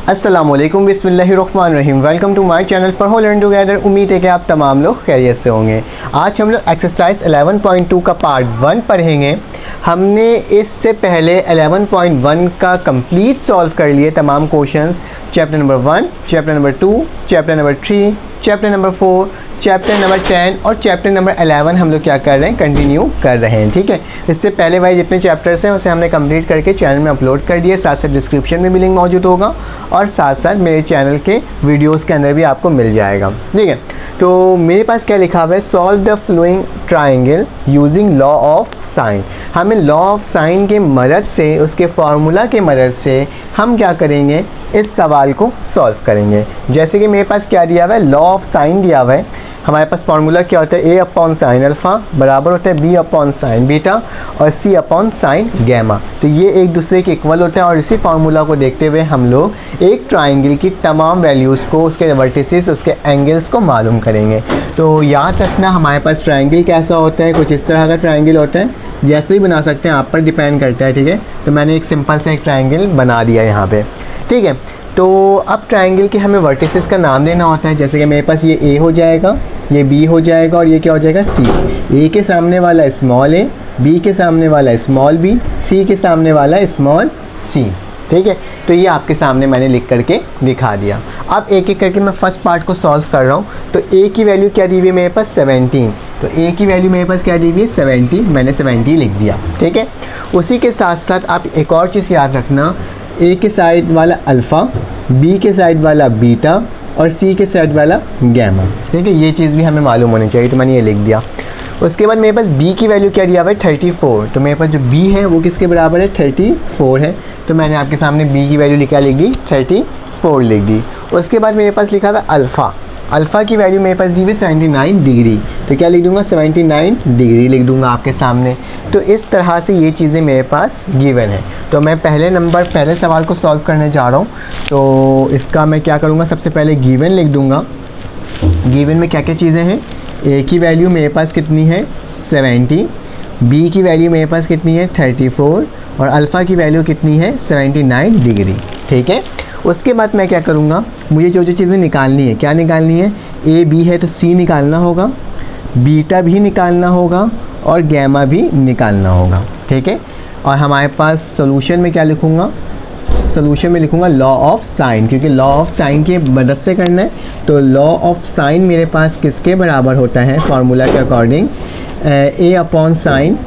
अस्सलामुअलैकुम बिस्मिल्लाहिर्रहमानिर्रहीम। Welcome to my channel पढ़ो लर्न टुगेदर। उम्मीद है कि आप तमाम लोग खैरियत से होंगे। आज हम लोग एक्सरसाइज 11.2 का पार्ट 1 पढ़ेंगे। हमने इससे पहले 11.1 का कंप्लीट सॉल्व कर लिए तमाम questions. Chapter number 1, chapter number 2, chapter number 3, chapter number 4, chapter number 10 और चैप्टर नंबर 11 हम लोग क्या कर रहे हैं, कंटिन्यू कर रहे हैं। ठीक है, इससे पहले भाई जितने चैप्टर्स हैं उसे हमने कंप्लीट करके चैनल में अपलोड कर दिए। साथ साथ डिस्क्रिप्शन में भी लिंक मौजूद होगा और साथ साथ मेरे चैनल के वीडियोस के अंदर भी आपको मिल जाएगा। ठीक है, तो मेरे पास क्या लिखा हुआ है, solve the flowing triangle using law of sign. हमें लॉ ऑफ साइन के मदद से, उसके फार्मूला के मदद से हम क्या करेंगे, इस सवाल को सॉल्व करेंगे। जैसे कि मेरे पास क्या दिया हुआ है, लॉ ऑफ साइन दिया हुआ है। हमारे पास फार्मूला क्या होता है, ए अपॉन साइन अल्फ़ा बराबर होता है बी अपॉन साइन बीटा और सी अपॉन साइन गैमा। तो ये एक दूसरे के इक्वल होते हैं और इसी फार्मूला को देखते हुए हम लोग एक ट्राइंगल की तमाम वैल्यूज़ को, उसके वर्टिसेस, उसके एंगल्स को मालूम करेंगे। तो याद रखना हमारे पास ट्राइंगल कैसा होता है, कुछ इस तरह का ट्राइंगल होता है। जैसे ही बना सकते हैं, आप पर डिपेंड करता है। ठीक है, तो मैंने एक सिंपल सा एक ट्राइंगल बना दिया यहाँ पे। ठीक है, तो अब ट्राइंगल के हमें वर्टिसेस का नाम देना होता है। जैसे कि मेरे पास ये ए हो जाएगा, ये बी हो जाएगा और ये क्या हो जाएगा, सी। ए के सामने वाला स्मॉल ए, बी के सामने वाला स्मॉल बी, सी के सामने वाला स्मॉल सी। ठीक है, तो ये आपके सामने मैंने लिख करके दिखा दिया। अब एक एक करके मैं फर्स्ट पार्ट को सॉल्व कर रहा हूँ। तो ए की वैल्यू क्या दी हुई है मेरे पास, 17। तो ए की वैल्यू मेरे पास क्या दी हुई है, 70। मैंने 70 लिख दिया। ठीक है, उसी के साथ साथ आप एक और चीज़ याद रखना, ए के साइड वाला अल्फ़ा, बी के साइड वाला बीटा और सी के साइड वाला गैमा। ठीक है, ये चीज़ भी हमें मालूम होनी चाहिए, तो मैंने ये लिख दिया। उसके बाद मेरे पास बी की वैल्यू क्या दिया हुआ है, 34। तो मेरे पास जो बी है वो किसके बराबर है, 34 है। तो मैंने आपके सामने बी की वैल्यू क्या लिख दी, 34 लिख दी। उसके बाद मेरे पास लिखा हुआ अल्फ़ा, अल्फ़ा की वैल्यू मेरे पास दी हुई 79 डिग्री। तो क्या लिख दूंगा, 79 डिग्री लिख दूंगा आपके सामने। तो इस तरह से ये चीज़ें मेरे पास गिवन है। तो मैं पहले सवाल को सॉल्व करने जा रहा हूँ। तो इसका मैं क्या करूँगा, सबसे पहले गिवन लिख दूँगा। गिवन में क्या क्या चीज़ें हैं, ए की वैल्यू मेरे पास कितनी है, 70, बी की वैल्यू मेरे पास कितनी है, 34 और अल्फ़ा की वैल्यू कितनी है, 79 डिग्री। ठीक है, उसके बाद मैं क्या करूँगा, मुझे जो चीज़ें निकालनी है, क्या निकालनी है, ए बी है तो सी निकालना होगा, बीटा भी निकालना होगा और गैमा भी निकालना होगा। ठीक है, और हमारे पास सोल्यूशन में क्या लिखूँगा, सोल्यूशन में लिखूँगा लॉ ऑफ साइन, क्योंकि लॉ ऑफ साइन की मदद से करना है। तो लॉ ऑफ साइन मेरे पास किसके बराबर होता है, फार्मूला के अकॉर्डिंग, ए अपॉन साइन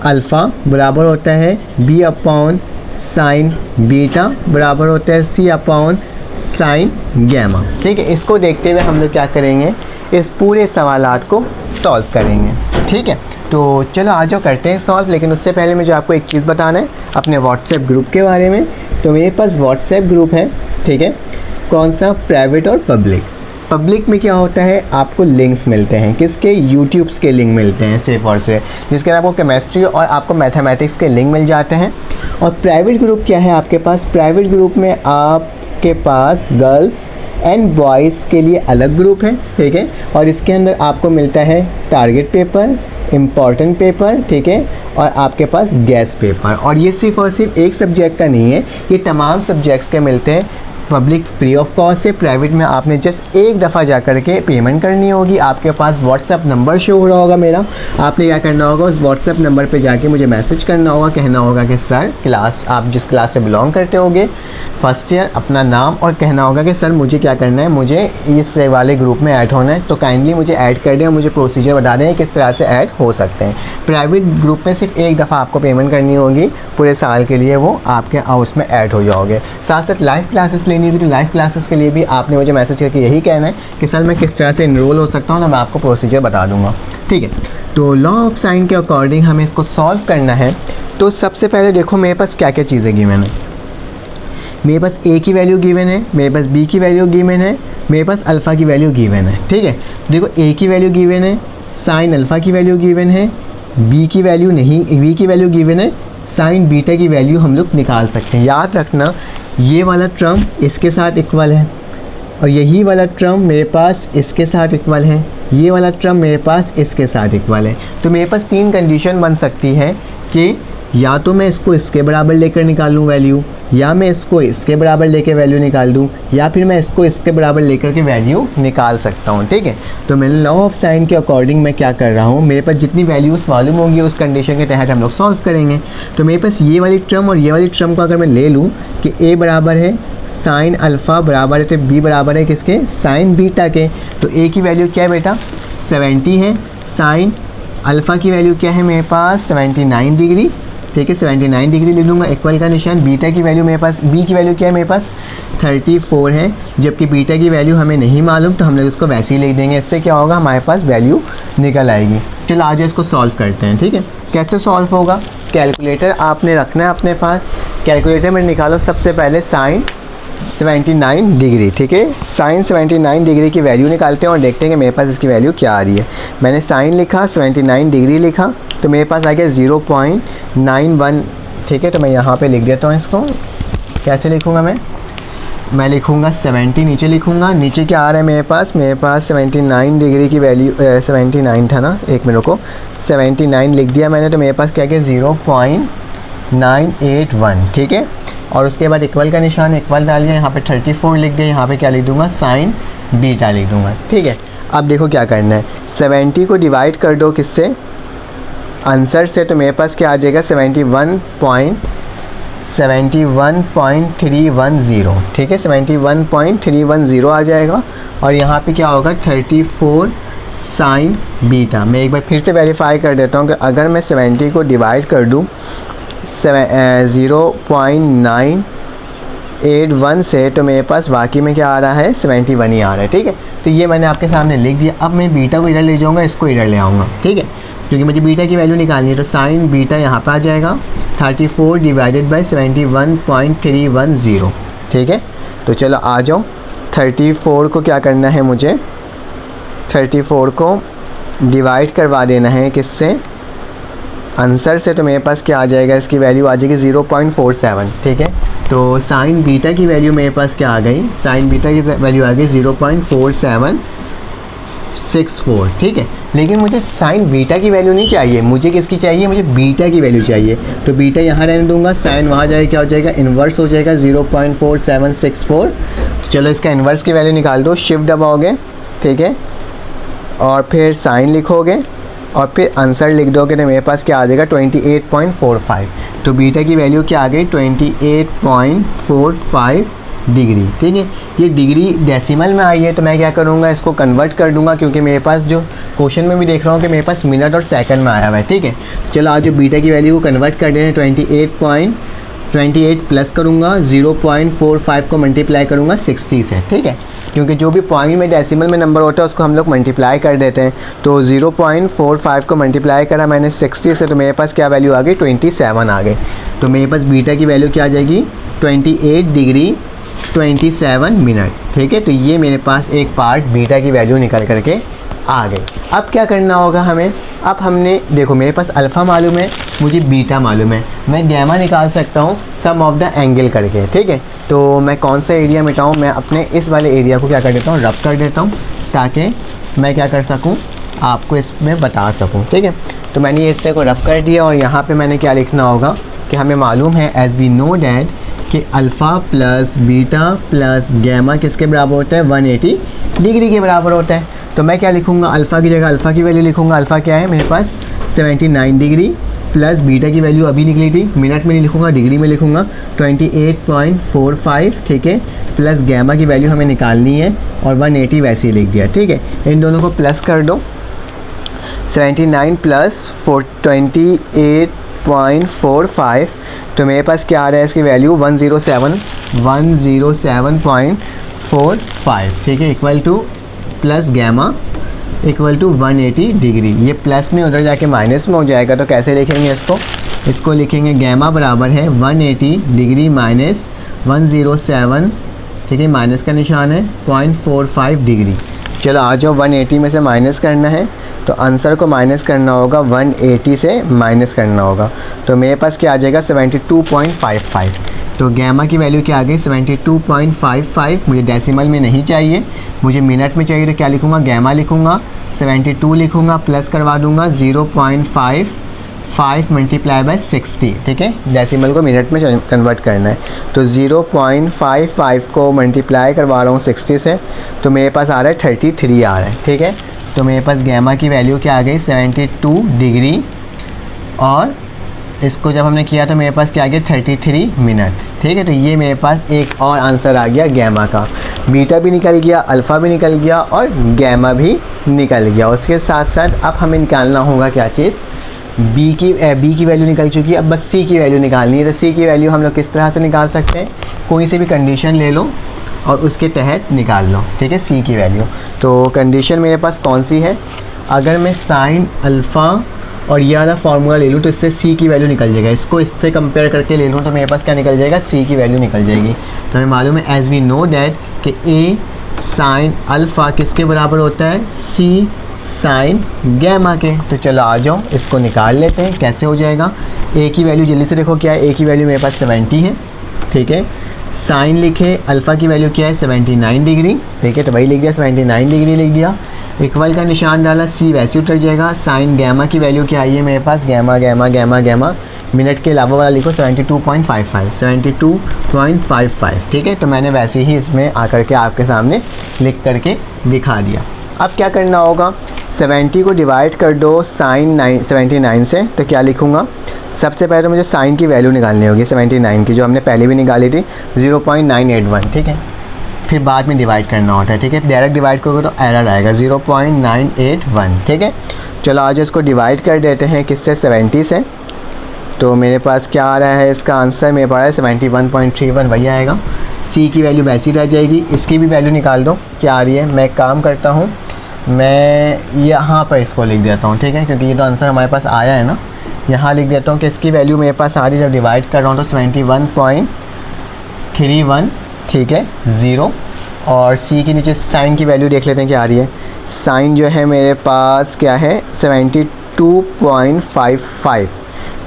अल्फ़ा बराबर होता है बी अपॉन साइन बीटा बराबर होता है सी अपॉन साइन गैमा। ठीक है, इसको देखते हुए हम लोग क्या करेंगे, इस पूरे सवालात को सॉल्व करेंगे। ठीक है, तो चलो आ जाओ करते हैं सॉल्व। लेकिन उससे पहले मुझे आपको एक चीज़ बताना है अपने व्हाट्सएप ग्रुप के बारे में। तो मेरे पास व्हाट्सएप ग्रुप है, ठीक है, कौन सा, प्राइवेट और पब्लिक। पब्लिक में क्या होता है, आपको लिंक्स मिलते हैं, किसके, यूट्यूब्स के लिंक मिलते हैं सिर्फ और सिर्फ, जिसके आपको केमिस्ट्री और आपको मैथमेटिक्स के लिंक मिल जाते हैं। और प्राइवेट ग्रुप क्या है आपके पास, प्राइवेट ग्रुप में आपके पास गर्ल्स एंड बॉयज़ के लिए अलग ग्रुप है। ठीक है, और इसके अंदर आपको मिलता है टारगेट पेपर, इम्पॉर्टेंट पेपर, ठीक है, और आपके पास गैस पेपर। और ये सिर्फ और सिर्फ एक सब्जेक्ट का नहीं है, ये तमाम सब्जेक्ट्स के मिलते हैं। पब्लिक फ्री ऑफ कॉस्ट है, प्राइवेट में आपने जस्ट एक दफ़ा जा कर के पेमेंट करनी होगी। आपके पास व्हाट्सएप नंबर शो हो रहा होगा मेरा, आपने क्या करना होगा, उस व्हाट्सएप नंबर पे जाके मुझे मैसेज करना होगा, कहना होगा कि सर क्लास, आप जिस क्लास से बिलोंग करते होगे फर्स्ट ईयर, अपना नाम और कहना होगा कि सर मुझे क्या करना है, मुझे इस वाले ग्रुप में ऐड होना है, तो काइंडली मुझे ऐड कर दें और मुझे प्रोसीजर बता दें किस तरह से ऐड हो सकते हैं। प्राइवेट ग्रुप में सिर्फ एक दफ़ा आपको पेमेंट करनी होगी, पूरे साल के लिए वो आपके हाउस में ऐड हो जाओगे। साथ साथ लाइव क्लासेस लेनी होगी, तो लाइव क्लासेस के लिए भी आपने मुझे मैसेज करके यही कहना है कि सर मैं किस तरह से इनरोल हो सकता हूँ ना, मैं आपको प्रोसीजर बता दूंगा। ठीक है, तो लॉ ऑफ साइन के अकॉर्डिंग हमें इसको सॉल्व करना है। तो सबसे पहले देखो मेरे पास क्या क्या चीज़ें गिवन है। मेरे पास ए की वैल्यू गिवन है, मेरे पास बी की वैल्यू गिवन है, मेरे पास अल्फ़ा की वैल्यू गिवन है। ठीक है, देखो ए की वैल्यू गिवन है, साइन अल्फ़ा की वैल्यू गिवन है, बी की वैल्यू नहीं, बी की वैल्यू गिवन है, साइन बीटा की वैल्यू हम लोग निकाल सकते हैं। याद रखना ये वाला टर्म इसके साथ इक्वल है और यही वाला टर्म मेरे पास इसके साथ इक्वल है, ये वाला टर्म मेरे पास इसके साथ इक्वल है। तो मेरे पास तीन कंडीशन बन सकती है कि या तो मैं इसको इसके बराबर लेकर निकाल लूँ वैल्यू, या मैं इसको इसके बराबर लेके वैल्यू निकाल दूँ, या फिर मैं इसको इसके बराबर लेकर के वैल्यू निकाल सकता हूँ। ठीक है, तो मैंने लॉ ऑफ साइन के अकॉर्डिंग मैं क्या कर रहा हूँ, मेरे पास जितनी वैल्यूज़ मालूम होंगी उस कंडीशन के तहत हम लोग सॉल्व करेंगे। तो मेरे पास ये वाली टर्म और ये वाली टर्म को अगर मैं ले लूँ कि ए बराबर है साइन अल्फ़ा बराबर है, तो बी बराबर है किसके, साइन बीटा के। तो ए की वैल्यू क्या है बेटा 70 है, साइन अल्फ़ा की वैल्यू क्या है मेरे पास 79 डिग्री। ठीक है, 79 डिग्री ले लूँगा, इक्वल का निशान। बीटा की वैल्यू मेरे पास, बी की वैल्यू क्या है मेरे पास 34 है, जबकि बीटा की वैल्यू हमें नहीं मालूम, तो हम लोग इसको वैसे ही लिख देंगे। इससे क्या होगा, हमारे पास वैल्यू निकल आएगी। चलो आज इसको सॉल्व करते हैं। ठीक है, कैसे सॉल्व होगा, कैलकुलेटर आपने रखना है अपने पास। कैलकुलेटर में निकालो सबसे पहले साइन 79 डिग्री। ठीक है, साइन 79 डिग्री की वैल्यू निकालते हैं और देखते हैं कि मेरे पास इसकी वैल्यू क्या आ रही है। मैंने साइन लिखा, 79 डिग्री लिखा, तो मेरे पास आ गया 0.91। ठीक है, तो मैं यहाँ पे लिख देता हूँ इसको। कैसे लिखूँगा मैं लिखूँगा 70, नीचे लिखूँगा, नीचे क्या आ रहा है मेरे पास 79 डिग्री की वैल्यू 79 था ना, एक मिनट को 79 लिख दिया मैंने, तो मेरे पास क्या गया 0.981। ठीक है, और उसके बाद इक्वल का निशान, इक्वल डाल दिया, यहाँ पे 34 लिख दिया, यहाँ पे क्या लिख दूँगा साइन बीटा लिख दूँगा। ठीक है, अब देखो क्या करना है, 70 को डिवाइड कर दो किससे, आंसर से, तो मेरे पास क्या आ जाएगा 71.310। ठीक है, 71.310 आ जाएगा, और यहाँ पे क्या होगा 34 साइन बीटा। मैं एक बार फिर से वेरीफाई कर देता हूँ कि अगर मैं 70 को डिवाइड कर दूँ 0.981 से, तो मेरे पास वाकई में क्या आ रहा है 71 ही आ रहा है। ठीक है, तो ये मैंने आपके सामने लिख दिया। अब मैं बीटा को इधर ले जाऊँगा, इसको इधर ले आऊँगा। ठीक है, क्योंकि मुझे बीटा की वैल्यू निकालनी है, तो साइन बीटा यहाँ पे आ जाएगा 34 डिवाइडेड बाई 71.310। ठीक है, तो चलो आ जाओ, 34 को क्या करना है मुझे, 34 को डिवाइड करवा देना है किससे, आंसर से, तो मेरे पास क्या आ जाएगा, इसकी वैल्यू आ जाएगी 0.47। ठीक है, तो साइन बीटा की वैल्यू मेरे पास क्या आ गई, साइन बीटा की वैल्यू आ गई 0.4764। ठीक है, लेकिन मुझे साइन बीटा की वैल्यू नहीं चाहिए, मुझे किसकी चाहिए, मुझे बीटा की वैल्यू चाहिए। तो बीटा यहाँ रहने दूंगा, साइन वहाँ जाएगा, क्या हो जाएगा, इन्वर्स हो जाएगा 0.4764। तो चलो इसका इन्वर्स की वैल्यू निकाल दो, शिफ्ट दबाओगे। ठीक है, और फिर साइन लिखोगे और फिर आंसर लिख दोगे, तो मेरे पास क्या आ जाएगा 28.45। तो बीटा की वैल्यू क्या आ गई 28.45 डिग्री। ठीक है, ये डिग्री डेसिमल में आई है, तो मैं क्या करूँगा, इसको कन्वर्ट कर दूंगा, क्योंकि मेरे पास जो क्वेश्चन में भी देख रहा हूँ कि मेरे पास मिनट और सेकंड में आया हुआ है। ठीक है, चलो आज जो बीटा की वैल्यू को कन्वर्ट कर दें, 28 प्लस करूँगा 0.45 को मल्टीप्लाई करूँगा 60 से। ठीक है, क्योंकि जो भी पॉइंट में डेसिमल में नंबर होता है उसको हम लोग मल्टीप्लाई कर देते हैं। तो 0.45 को मल्टीप्लाई करा मैंने 60 से, तो मेरे पास क्या वैल्यू आ गई 27 आ गई। तो मेरे पास बीटा की वैल्यू क्या आ जाएगी 28 डिग्री 27 मिनट। ठीक है, तो ये मेरे पास एक पार्ट बीटा की वैल्यू निकल करके आ गई। अब क्या करना होगा हमें, अब हमने देखो मेरे पास अल्फ़ा मालूम है, मुझे बीटा मालूम है, मैं गैमा निकाल सकता हूँ सम ऑफ द एंगल करके। ठीक है, तो मैं कौन सा एरिया मिटाऊँ, मैं अपने इस वाले एरिया को क्या कर देता हूँ, रब कर देता हूँ, ताकि मैं क्या कर सकूँ, आपको इसमें बता सकूँ। ठीक है, तो मैंने ये हिस्से को रब कर दिया, और यहाँ पर मैंने क्या लिखना होगा कि हमें मालूम है एज़ वी नो डैट कि alpha plus beta plus gamma किसके बराबर होता है 180 डिग्री के बराबर होता है। तो मैं क्या लिखूँगा, अल्फ़ा की जगह अल्फ़ा की वैल्यू लिखूँगा, अल्फ़ा क्या है मेरे पास 79 डिग्री, प्लस बीटा की वैल्यू अभी निकली थी, मिनट में नहीं लिखूँगा, डिग्री में लिखूँगा 28.45। ठीक है, प्लस गैमा की वैल्यू हमें निकालनी है, और 180 वैसे ही लिख दिया। ठीक है, इन दोनों को प्लस कर दो, 79 प्लस 28.45, तो मेरे पास क्या आ रहा है, इसकी वैल्यू 107.45। ठीक है, equal to plus gamma equal to 180 degree. ये प्लस में उधर जाके माइनस में हो जाएगा, तो कैसे लिखेंगे इसको लिखेंगे गैमा बराबर है 180 डिग्री माइनस 107। ठीक है, माइनस का निशान है 0.45 डिग्री। चलो आ जाओ, 180 में से माइनस करना है, तो आंसर को माइनस करना होगा, 180 से माइनस करना होगा, तो मेरे पास क्या आ जाएगा 72.55। तो गैमा की वैल्यू क्या आ गई 72.55। मुझे डेसिमल में नहीं चाहिए, मुझे मिनट में चाहिए, तो क्या लिखूँगा, गैमा लिखूँगा 72 लिखूँगा, प्लस करवा दूँगा 0.5 5 मल्टीप्लाई बाय 60, ठीक है, डेसिमल को मिनट में कन्वर्ट करना है। तो 0.55 को मल्टीप्लाई करवा रहा हूँ 60 से, तो मेरे पास आ रहा है 33 आ रहा है, ठीक है। तो मेरे पास गैमा की वैल्यू क्या आ गई 72 डिग्री, और इसको जब हमने किया तो मेरे पास क्या आ गया 33 मिनट, ठीक है। तो ये मेरे पास एक और आंसर आ गया गैमा का, बीटा भी निकल गया, अल्फ़ा भी निकल गया और गैमा भी निकल गया। उसके साथ साथ अब हमें निकालना होगा क्या चीज़, बी की वैल्यू निकल चुकी है, अब बस सी की वैल्यू निकालनी है। तो सी की वैल्यू हम लोग किस तरह से निकाल सकते हैं, कोई सी भी कंडीशन ले लो और उसके तहत निकाल लो, ठीक है, सी की वैल्यू। तो कंडीशन मेरे पास कौन सी है, अगर मैं साइन अल्फ़ा और ये वाला फार्मूला ले लूँ तो इससे सी की वैल्यू निकल जाएगा, इसको इससे कंपेयर करके ले लूँ तो मेरे पास क्या निकल जाएगा, सी की वैल्यू निकल जाएगी। तो हमें मालूम है एज वी नो डैट कि ए साइन अल्फ़ा किसके बराबर होता है, सी साइन गैमा के। तो चलो आ जाओ इसको निकाल लेते हैं, कैसे हो जाएगा। ए की वैल्यू जल्दी से देखो क्या है, ए की वैल्यू मेरे पास 70 है, ठीक है। साइन लिखे, अल्फ़ा की वैल्यू क्या है 79 डिग्री, ठीक है, तो वही लिख दिया 79 डिग्री लिख दिया, इक्वल का निशान डाला, सी वैसे उतर जाएगा। साइन गैमा की वैल्यू क्या आई है मेरे पास, gamma gamma gamma gamma, minute के अलावा वाला लिखो 72.55, ठीक है। तो मैंने वैसे ही इसमें आकर के आपके सामने लिख करके दिखा दिया। अब क्या करना होगा, 70 को डिवाइड कर दो साइन 79 से, तो क्या लिखूँगा, सबसे पहले तो मुझे साइन की वैल्यू निकालनी होगी 79 की, जो हमने पहले भी निकाली थी 0.981, ठीक है। फिर बाद में डिवाइड करना होता है, ठीक है, डायरेक्ट डिवाइड करोगे तो एरर आएगा 0.981, ठीक है। चलो आज इसको डिवाइड कर देते हैं किससे, 70 से। तो मेरे पास क्या आ रहा है, इसका आंसर मेरे पास 71.31 वही आएगा। सी की वैल्यू वैसी रह जाएगी, इसकी भी वैल्यू निकाल दो क्या आ रही है। मैं काम करता हूँ, मैं यहाँ पर इसको लिख देता हूँ, ठीक है, क्योंकि ये तो आंसर हमारे पास आया है ना, यहाँ लिख देता हूँ कि इसकी वैल्यू मेरे पास आ रही है, जब डिवाइड कर रहा हूँ तो 71.31, ठीक है, 0। और सी के नीचे साइन की वैल्यू देख लेते हैं क्या आ रही है, साइन जो है मेरे पास क्या है 72.55,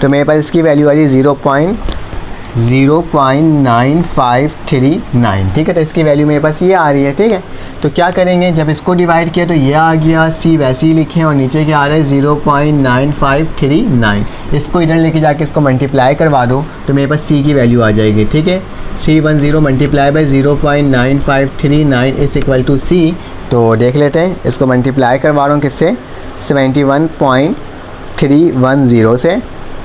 तो मेरे पास इसकी वैल्यू आ रही है 0.9539, ठीक है। तो इसकी वैल्यू मेरे पास ये आ रही है, ठीक है। तो क्या करेंगे, जब इसको डिवाइड किया तो ये आ गया, सी वैसे ही लिखे और नीचे क्या आ रहा है 0.9539, इसको इधर लेके जाके इसको मल्टीप्लाई करवा दो तो मेरे पास सी की वैल्यू आ जाएगी, ठीक है। 310 multiply by 0.9539 is equal to C. तो देख लेते हैं, इसको मल्टीप्लाई करवा रहा हूँ किससे, 71.310 से,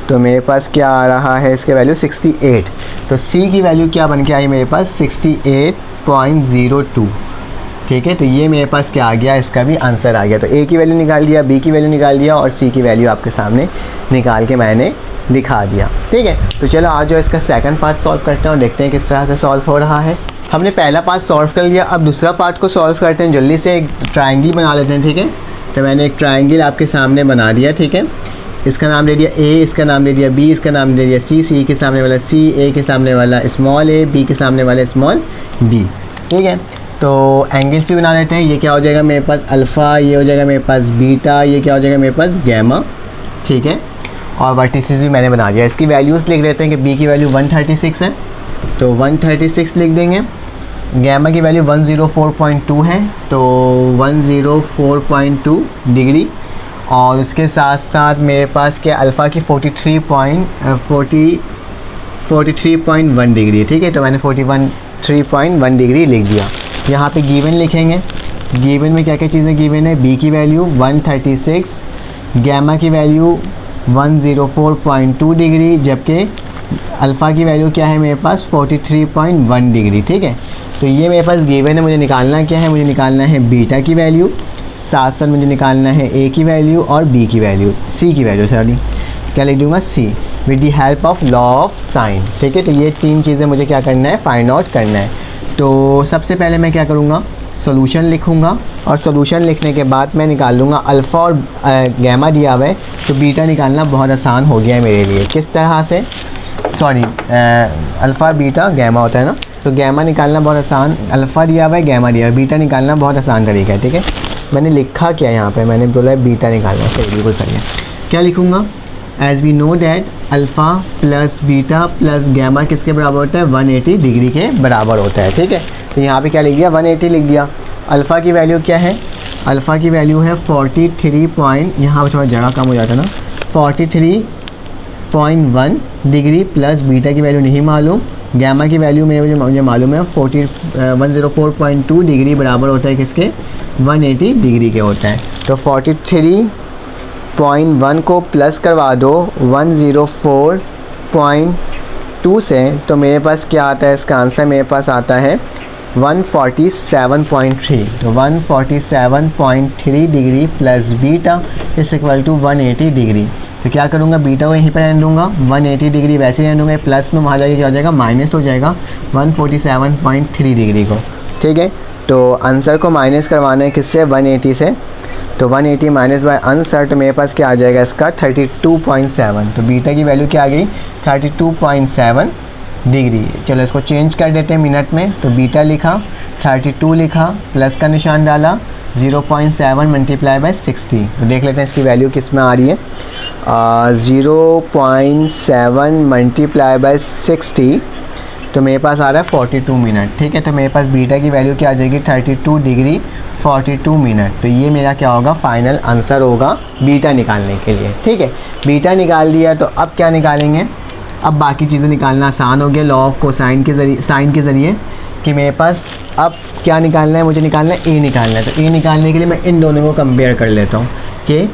तो मेरे पास क्या आ रहा है, इसके वैल्यू 68। तो सी की वैल्यू क्या बन के आई मेरे पास 68.02, ठीक है। तो ये मेरे पास क्या आ गया, इसका भी आंसर आ गया। तो ए की वैल्यू निकाल दिया, बी की वैल्यू निकाल दिया और सी की वैल्यू आपके सामने निकाल के मैंने दिखा दिया, ठीक है। तो चलो आज जो इसका सेकंड पार्ट सॉल्व करते हैं और देखते हैं किस तरह से सॉल्व हो रहा है। हमने पहला पार्ट सॉल्व कर लिया, अब दूसरा पार्ट को सॉल्व करते हैं। जल्दी से एक ट्रायंगल बना लेते हैं, ठीक है। तो मैंने एक ट्रायंगल आपके सामने बना दिया, ठीक है। इसका नाम दे दिया ए, इसका नाम दे दिया बी, इसका नाम दे दिया सी, सी के सामने वाला सी, ए के सामने वाला स्मॉल ए, बी के सामने वाला स्मॉल बी, ठीक है। तो एंगल्स भी बना लेते हैं। ये क्या हो जाएगा मेरे पास अल्फ़ा, ये हो जाएगा मेरे पास बीटा, ये क्या हो जाएगा मेरे पास गैमा, ठीक है। और वर्टिसेस भी मैंने बना दिया। इसकी वैल्यूज़ लिख लेते हैं कि बी की वैल्यू 136 है, तो 136 लिख देंगे। गैमा की वैल्यू 104.2 है, तो 104.2 डिग्री। और उसके साथ साथ मेरे पास क्या अल्फ़ा की 43.1 डिग्री, ठीक है। तो मैंने 43.1 डिग्री लिख दिया। यहाँ पे गिवन लिखेंगे, गिवन में क्या क्या चीज़ें गिवन है, बी की वैल्यू 136, गैमा की वैल्यू 104.2 डिग्री, जबकि अल्फ़ा की वैल्यू क्या है मेरे पास 43.1 डिग्री, ठीक है। तो ये मेरे पास गिवन है। मुझे निकालना क्या है, मुझे निकालना है बीटा की वैल्यू, साथ साथ मुझे निकालना है ए की वैल्यू और बी की वैल्यू, सी की वैल्यू, सॉरी क्या लिख दूँगा C, with the help of law of sine, ठीक है। तो ये तीन चीज़ें मुझे क्या करना है, फाइंड आउट करना है। तो सबसे पहले मैं क्या करूँगा, सॉल्यूशन लिखूँगा और सॉल्यूशन लिखने के बाद मैं निकाल लूँगा अल्फ़ा और गैमा दिया हुआ है, तो बीटा निकालना बहुत आसान हो गया है मेरे लिए। किस तरह से, सॉरी अल्फ़ा बीटा गैमा होता है ना, तो गैमा निकालना बहुत आसान, अल्फ़ा दिया हुआ है गैमा दिया हुआ है, बीटा निकालना बहुत आसान तरीका है, ठीक है। मैंने लिखा क्या यहाँ पे, मैंने बोला है बीटा निकालना, सही बिल्कुल सही है। क्या लिखूँगा, as we know that alpha plus beta plus gamma किसके बराबर होता है, 180 डिग्री के बराबर होता है, ठीक है। तो यहाँ पे क्या लिख दिया, 180 लिख दिया। अल्फ़ा की वैल्यू क्या है, अल्फ़ा की वैल्यू है 43 पॉइंट, यहाँ पर थोड़ा जगह कम हो जाता है ना, 43 0.1 डिग्री प्लस बीटा की वैल्यू नहीं मालूम, गैमा की वैल्यू मुझे मालूम है 104.2 डिग्री बराबर होता है किसके, 180 डिग्री के होता है। तो 43.1 को प्लस करवा दो 104.2 से, तो मेरे पास क्या आता है, इसका आंसर मेरे पास आता है 147.3। तो 147.3 डिग्री प्लस बीटा इस इक्वल टू 180 डिग्री। तो क्या करूँगा, बीटा को यहीं पर रहने दूँगा, 180 डिग्री वैसे रहने दूँगा, प्लस में वहाँ जाके क्या हो जाएगा, माइनस हो जाएगा 147.3 डिग्री को। ठीक है, तो आंसर को माइनस करवाना है किससे, 180 से। तो 180 माइनस बाय आंसर, तो मेरे पास क्या आ जाएगा इसका 32.7। तो बीटा की वैल्यू क्या आ गई, 32.7 डिग्री। चलो इसको चेंज कर देते हैं मिनट में। तो बीटा लिखा, 32 लिखा, प्लस का निशान डाला, 0.7 मल्टीप्लाई बाय 60। तो देख लेते हैं इसकी वैल्यू किस में आ रही है। 0.7 मल्टीप्लाई बाय 60, तो मेरे पास आ रहा है 42 मिनट। ठीक है, तो मेरे पास बीटा की वैल्यू क्या आ जाएगी, 32 डिग्री 42 मिनट। तो ये मेरा क्या होगा, फाइनल आंसर होगा बीटा निकालने के लिए। ठीक है, बीटा निकाल दिया, तो अब क्या निकालेंगे, अब बाकी चीज़ें निकालना आसान हो गया लॉ ऑफ कोसाइन के ज़रिए, साइन के ज़रिए, कि मेरे पास अब क्या निकालना है, मुझे निकालना है ए निकालना है। तो ए निकालने के लिए मैं इन दोनों को कंपेयर कर लेता हूँ कि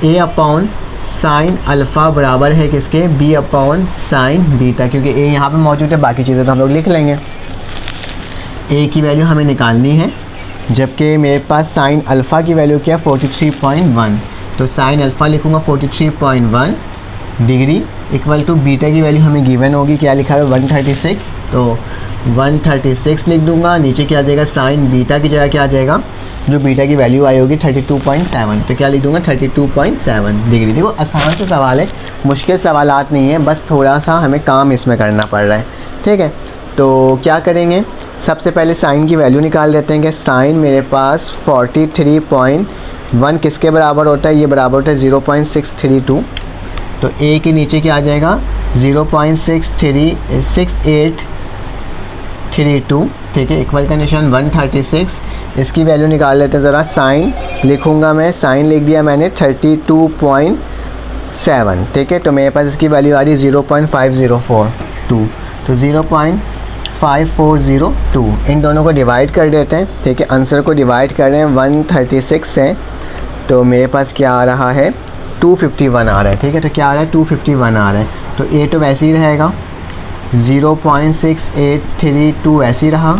ए अपॉन साइन अल्फ़ा बराबर है किसके, बी अपॉन साइन बीटा, क्योंकि ए यहाँ पे मौजूद है, बाकी चीज़ें तो हम लोग लिख लेंगे। ए की वैल्यू हमें निकालनी है, जबकि मेरे पास साइन अल्फ़ा की वैल्यू क्या है, 43.1। तो साइन अल्फ़ा लिखूँगा 43.1 डिग्री इक्वल टू बीटा की वैल्यू हमें गिवन होगी, क्या लिखा है 136। तो 136 लिख दूंगा, नीचे क्या आ जाएगा, साइन बीटा की जगह क्या आ जाएगा, जो बीटा की वैल्यू आई होगी 32.7। तो क्या लिख दूंगा 32.7 डिग्री। देखो आसान सा सवाल है, मुश्किल सवालात नहीं है, बस थोड़ा सा हमें काम इसमें करना पड़ रहा है। ठीक है, तो क्या करेंगे, सबसे पहले साइन की वैल्यू निकाल देते हैं कि साइन मेरे पास 43.1 किसके बराबर होता है, ये बराबर होता है 0.632। तो ए के नीचे क्या आ जाएगा 0.6832। ठीक है, इक्वल का निशान 136, इसकी वैल्यू निकाल लेते हैं ज़रा। साइन लिखूंगा मैं, साइन लिख दिया मैंने 32.7। ठीक है, तो मेरे पास इसकी वैल्यू आ रही है 0.5042। तो 0.5402, इन दोनों को डिवाइड कर देते हैं। ठीक है, आंसर को डिवाइड कर रहे हैं 136 से, तो मेरे पास क्या आ रहा है 251 आ रहा है। ठीक है, तो क्या आ रहा है 251 आ रहा है। तो ए तो वैसे ही रहेगा, 0.6832 ऐसे ही रहा,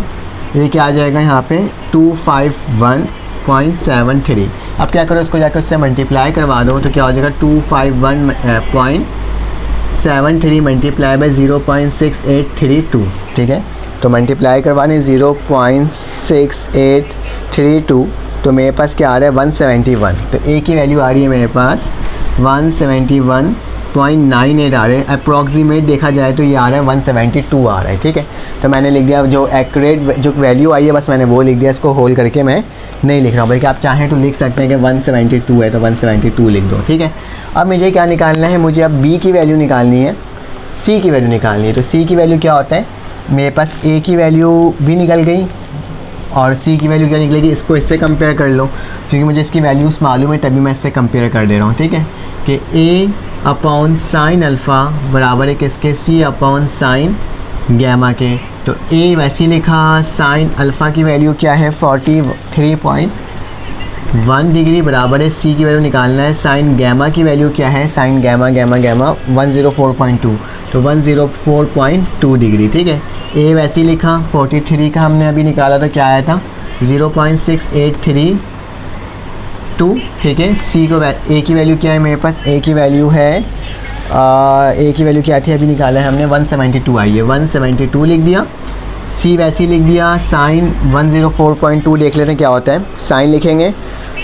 ये क्या आ जाएगा यहाँ पे 251.73। अब क्या करो, इसको जाकर उससे मल्टीप्लाई करवा दो, तो क्या हो जाएगा 251.73 मल्टीप्लाई बाई 0.6832। ठीक है, तो मल्टीप्लाई करवाने 0.6832, तो मेरे पास क्या आ रहा है 171। तो ए की वैल्यू आ रही है मेरे पास 171.98 आ रहे हैं। अप्रॉक्सीमेट देखा जाए तो ये आ रहा है 172 आ रहा है। ठीक है, तो मैंने लिख दिया, जो एक्यूरेट जो वैल्यू आई है बस मैंने वो लिख दिया, इसको होल करके मैं नहीं लिख रहा हूँ, बल्कि आप चाहें तो लिख सकते हैं कि 172 है तो 172 लिख दो। ठीक है, अब मुझे क्या निकालना है, मुझे अब बी की वैल्यू निकालनी है, सी की वैल्यू निकालनी है। तो सी की वैल्यू क्या होता है, मेरे पास ए की वैल्यू भी निकल गई और सी की वैल्यू क्या निकलेगी, इसको इससे कंपेयर कर लो, क्योंकि मुझे इसकी वैल्यूज़ मालूम है तभी मैं इससे कंपेयर कर दे रहा हूँ। ठीक है, कि ए अपॉन साइन अल्फ़ा बराबर है किसके, सी अपॉन साइन गैमा के। तो ए वैसे ही लिखा, साइन अल्फ़ा की वैल्यू क्या है 43.1 डिग्री बराबर है, सी की वैल्यू निकालना है, साइन गैमा की वैल्यू क्या है, साइन गैमा 104.2, तो 104.2 डिग्री। ठीक है, ए वैसे ही लिखा, 43 का हमने अभी निकाला तो क्या आया था 0.6832। ठीक है, सी को ए की वैल्यू क्या है मेरे पास, ए की वैल्यू है ए की वैल्यू क्या थी, अभी निकाला है हमने 172 आई है, 172 लिख दिया। सी वैसे ही लिख दिया, साइन 104.2 देख लेते हैं क्या होता है, साइन लिखेंगे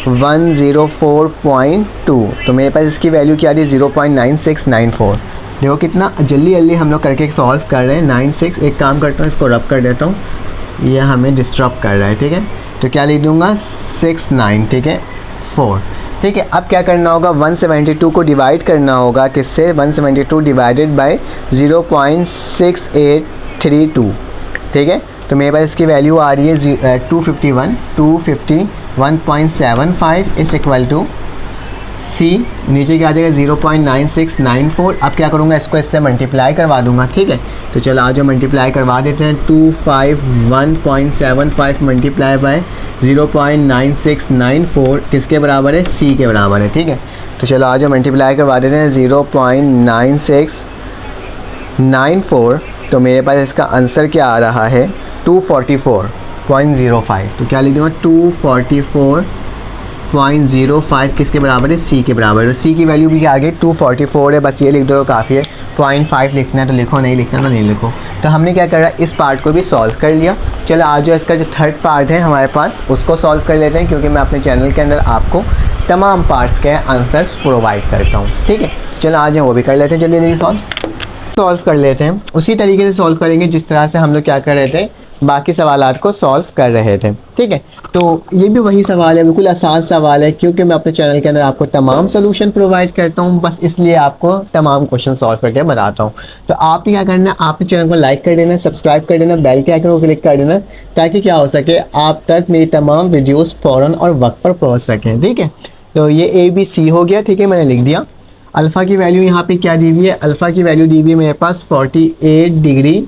104.2, तो मेरे पास इसकी वैल्यू क्या आ रही है 0.9694। देखो कितना जल्दी जल्दी हम लोग करके सॉल्व कर रहे हैं। 96, एक काम करता हूँ इसको रब कर देता हूँ, ये हमें डिस्टर्ब कर रहा है। ठीक है, तो क्या लिख दूँगा 69। ठीक है, 4। ठीक है, अब क्या करना होगा, 172 को डिवाइड करना होगा किससे, 172 डिवाइडेड बाय 0.6832। ठीक है, तो मेरे पास इसकी वैल्यू आ रही है 251.75 इस इक्वल टू सी, नीचे क्या आ जाएगा 0.9694। अब क्या करूँगा, इसको इससे मल्टीप्लाई करवा दूंगा, ठीक है। तो चलो आज मल्टीप्लाई करवा देते हैं। 251.75 मल्टीप्लाई बाय 0.9694 किसके बराबर है, सी के बराबर है, ठीक है। तो चलो आज मल्टीप्लाई करवा देते हैं 0.9694। तो मेरे पास इसका आंसर क्या आ रहा है 244.05। तो क्या लिख दूँगा 244.05 किसके बराबर है, सी के बराबर है। सी की वैल्यू भी आगे 244 है, बस ये लिख दो तो काफ़ी है। 0.5 लिखना है तो लिखो, नहीं लिखना तो नहीं लिखो। तो हमने क्या करा, इस पार्ट को भी सॉल्व कर लिया। चलो आज जो इसका जो थर्ड पार्ट है हमारे पास, उसको सॉल्व कर लेते हैं, क्योंकि मैं अपने चैनल के अंदर आपको तमाम पार्ट्स के आंसर्स प्रोवाइड करता हूँ, ठीक है। चलो आज हम वो भी कर लेते हैं, जल्दी सॉल्व कर लेते हैं। उसी तरीके से सॉल्व करेंगे जिस तरह से हम लोग क्या कर रहे थे, बाकी सवालात को सॉल्व कर रहे थे, ठीक है। तो ये भी वही सवाल है, बिल्कुल आसान सवाल है, क्योंकि मैं अपने चैनल के अंदर आपको तमाम सोल्यूशन प्रोवाइड करता हूँ, बस इसलिए आपको तमाम क्वेश्चन सॉल्व करके बताता हूँ। तो आपने क्या करना है, आपने चैनल को लाइक कर देना, सब्सक्राइब कर देना, बेल के आइकन को क्लिक कर देना, ताकि क्या हो सके आप तक मेरी तमाम वीडियोज़ फ़ौरन और वक्त पर पहुँच सकें, ठीक है। तो ये ABC हो गया, ठीक है, मैंने लिख दिया। अल्फ़ा की वैल्यू यहाँ पे क्या दी हुई है, अल्फ़ा की वैल्यू दी हुई है मेरे पास 48 डिग्री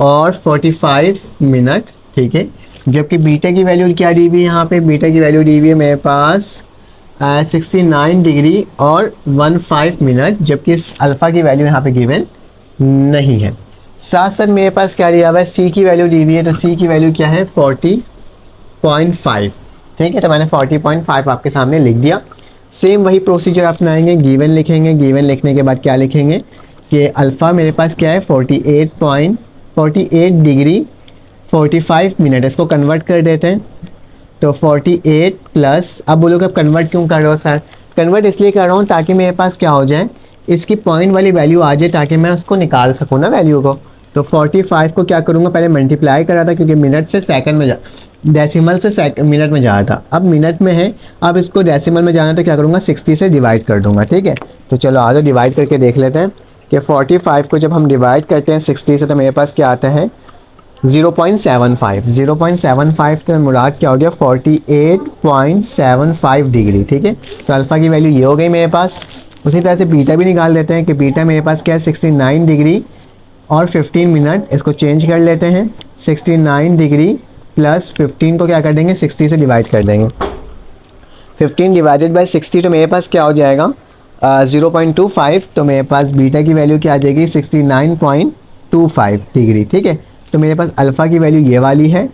और 45 मिनट, ठीक है। जबकि बीटा की वैल्यू क्या दी हुई है, यहाँ पे बीटा की वैल्यू दी हुई है मेरे पास 69 डिग्री और 15 मिनट, जबकि इस अल्फ़ा की वैल्यू यहाँ पे गिवन नहीं है। साथ साथ मेरे पास क्या दिया हुआ है, सी की वैल्यू दी हुई है, तो सी की वैल्यू क्या है 40.5, ठीक है। तो मैंने 40.5 आपके सामने लिख दिया। सेम वही प्रोसीजर अपनाएंगे, गिवन लिखेंगे, गिवन लिखने के बाद क्या लिखेंगे कि अल्फ़ा मेरे पास क्या है 48 डिग्री 45 मिनट, इसको कन्वर्ट कर देते हैं। तो 48 प्लस, अब बोलोगे अब कन्वर्ट क्यों कर रहे हो सर, कन्वर्ट इसलिए कर रहा हूँ ताकि मेरे पास क्या हो जाए, इसकी पॉइंट वाली वैल्यू आ जाए, ताकि मैं उसको निकाल सकूँ ना वैल्यू को। तो 45 को क्या करूँगा, पहले मल्टीप्लाई करा था, क्योंकि मिनट से सेकंड में डेसिमल से मिनट में जा रहा था, अब मिनट में है, अब इसको डेसिमल में जाना तो क्या करूँगा 60 से डिवाइड कर दूँगा, ठीक है। तो चलो आज डिवाइड करके देख लेते हैं कि 45 को जब हम डिवाइड करते हैं 60 से, तो मेरे पास क्या आता है 0.75 के मुराद क्या हो गया 48.75 डिग्री, ठीक है। तो अल्फ़ा की वैल्यू ये हो गई मेरे पास। उसी तरह से बीटा भी निकाल लेते हैं कि बीटा मेरे पास क्या है 69 डिग्री और 15 मिनट, इसको चेंज कर लेते हैं। 69 डिग्री प्लस 15 को क्या कर देंगे 60 से डिवाइड कर देंगे। 15 डिवाइडेड बाई 60, तो मेरे पास क्या हो जाएगा 0.25। तो मेरे पास बीटा की वैल्यू क्या आ जाएगी 69.25 डिग्री, ठीक है। तो मेरे पास अल्फ़ा की वैल्यू ये वाली है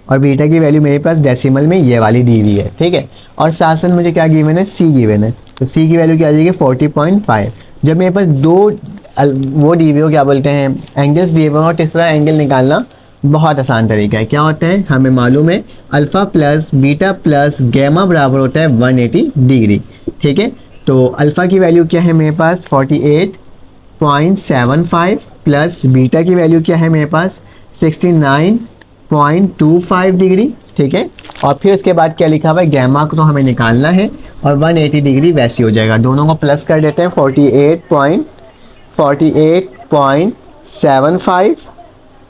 और बीटा की वैल्यू मेरे पास डेसिमल में ये वाली दी हुई है, ठीक है। और साथ साथ मुझे क्या गिवन है, सी गिवन है। तो सी की वैल्यू क्या आ जाएगी 40.5। जब मेरे पास दो वो दी हुई हो, क्या बोलते हैं, एंगल्स दिए हुए और तीसरा एंगल निकालना बहुत आसान तरीका है। क्या होता है, हमें मालूम है alpha plus beta plus gamma बराबर होता है 180 डिग्री, ठीक है। तो अल्फ़ा की वैल्यू क्या है मेरे पास 48.75 प्लस बीटा की वैल्यू क्या है मेरे पास 69.25 डिग्री, ठीक है। और फिर उसके बाद क्या लिखा हुआ है, गैमा को तो हमें निकालना है और 180 डिग्री वैसी हो जाएगा। दोनों को प्लस कर देते हैं 48.75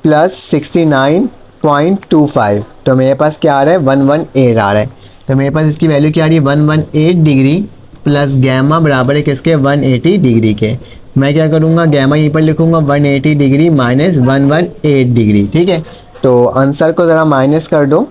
प्लस 69.25, तो मेरे पास क्या आ रहा है 118 आ रहा है। तो मेरे पास इसकी वैल्यू क्या आ रही है 118 डिग्री प्लस गैमा बराबर है किसके 180 डिग्री के। मैं क्या करूँगा, गैमा यहीं पर लिखूँगा 180 डिग्री माइनस 118 डिग्री, ठीक है। तो आंसर को ज़रा माइनस कर दो,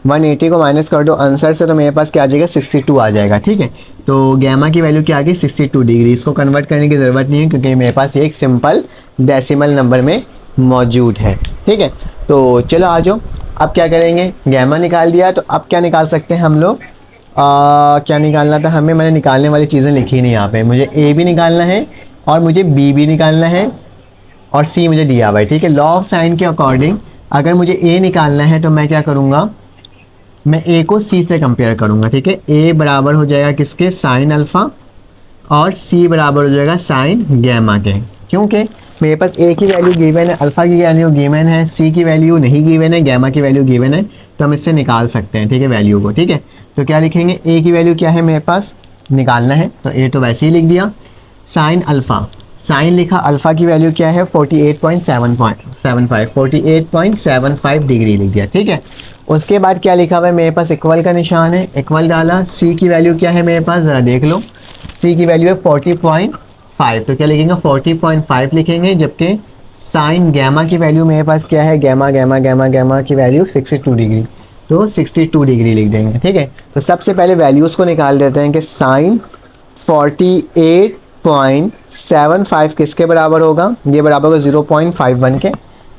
180 को माइनस कर दो आंसर से, तो मेरे पास क्या आ जाएगा 62 आ जाएगा, ठीक है। तो गैमा की वैल्यू क्या आ गई 62 डिग्री। इसको कन्वर्ट करने की ज़रूरत नहीं है, क्योंकि मेरे पास ये एक सिंपल डेसिमल नंबर में मौजूद है, ठीक है। तो चलो आ जाओ, अब क्या करेंगे, गैमा निकाल दिया, तो अब क्या निकाल सकते हैं हम लोग, क्या निकालना था हमें, मैंने निकालने वाली चीज़ें लिखी नहीं यहाँ पे। मुझे ए भी निकालना है और मुझे बी भी निकालना है और सी मुझे दिया हुआ है, ठीक है। लॉ ऑफ साइन के अकॉर्डिंग अगर मुझे ए निकालना है तो मैं क्या करूँगा, मैं ए को सी से कंपेयर करूँगा, ठीक है। ए बराबर हो जाएगा किसके, साइन अल्फ़ा, और सी बराबर हो जाएगा साइन गैमा के, क्योंकि मेरे पास ए की वैल्यू गिवन है, अल्फ़ा की वैल्यू गिवन है, सी की वैल्यू नहीं गिवन है, गैमा की वैल्यू गिवन है, तो हम इससे निकाल सकते हैं, ठीक है, वैल्यू को, ठीक है। तो क्या लिखेंगे, ए की वैल्यू क्या है मेरे पास निकालना है, तो ए तो वैसे ही लिख दिया, साइन अल्फ़ा, साइन लिखा, अल्फ़ा की वैल्यू क्या है 48.75 डिग्री लिख दिया, ठीक है। उसके बाद क्या लिखा हुआ है मेरे पास, इक्वल का निशान है, इक्वल डाला। सी की वैल्यू क्या है मेरे पास, ज़रा देख लो, सी की वैल्यू है 40.5, तो क्या लिखेंगे 40.5 लिखेंगे, जबकि साइन गैमा की वैल्यू मेरे पास क्या है, गैमा गैमा गैमा गैमा की वैल्यू 62 डिग्री, तो 62 डिग्री लिख देंगे, ठीक है। तो सबसे पहले वैल्यूज़ को निकाल देते हैं कि साइन 48.75 किसके बराबर होगा, ये बराबर होगा 0.51 के,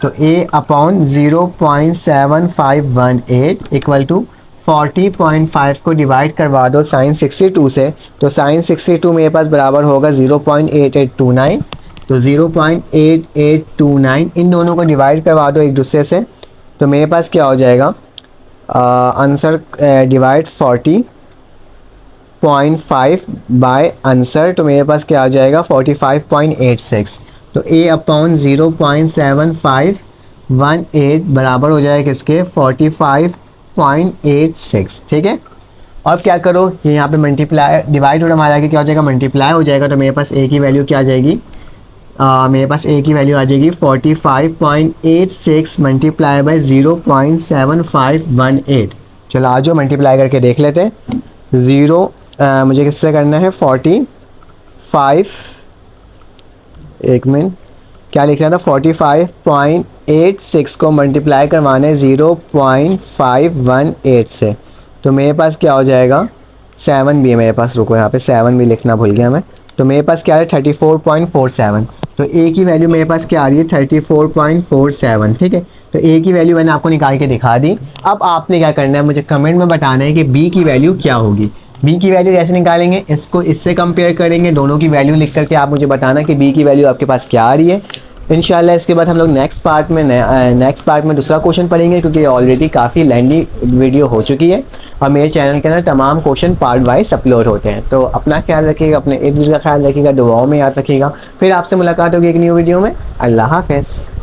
तो a अपॉन 0.7518 इक्वल टू 40.5 को डिवाइड करवा दो साइन 62 से, तो साइन 62 मेरे पास बराबर होगा 0.8829, तो 0.8829 इन दोनों को डिवाइड करवा दो एक दूसरे से, तो मेरे पास क्या हो जाएगा, आंसर डिवाइड 40.5 बाय आंसर, तो मेरे पास क्या आ जाएगा 45.86, तो a अपॉन 0.7518 बराबर हो जाएगा किसके 45.86, ठीक है। अब क्या करो, ये यहाँ पे मल्टीप्लाई डिवाइड और हमारा आगे क्या हो जाएगा, मल्टीप्लाई हो जाएगा, तो मेरे पास a की वैल्यू क्या आ जाएगी, मेरे पास a की वैल्यू आ जाएगी 45.86 मल्टीप्लाई बाई 0.7518। चलो आज जो मल्टीप्लाई करके देख लेते हैं, मुझे किससे करना है 45, एक मिनट क्या लिख रहा था, 45.86 को मल्टीप्लाई करवाना है 0.518 से, तो मेरे पास क्या हो जाएगा 7 भी है मेरे पास, रुको यहाँ पे 7 भी लिखना भूल गया मैं, तो मेरे पास क्या है 34.47, तो a की वैल्यू मेरे पास क्या आ रही है 34.47, ठीक है। तो a की वैल्यू मैंने आपको निकाल के दिखा दी। अब आपने क्या करना है, मुझे कमेंट में बताना है कि b की वैल्यू क्या होगी। b की वैल्यू कैसे निकालेंगे, इसको इससे कंपेयर करेंगे, दोनों की वैल्यू लिख करके आप मुझे बताना कि b की वैल्यू आपके पास क्या आ रही है। इंशाल्लाह इसके बाद हम लोग नेक्स्ट पार्ट में दूसरा क्वेश्चन पढ़ेंगे, क्योंकि ऑलरेडी काफ़ी लेंदी वीडियो हो चुकी है और मेरे चैनल के अंदर तमाम क्वेश्चन पार्ट वाइज अपलोड होते हैं। तो अपना ख्याल रखिएगा, अपने एक दूसरे का ख्याल रखिएगा, दुआओं में याद रखिएगा। फिर आपसे मुलाकात होगी एक न्यू वीडियो में। अल्लाह हाफ़िज़।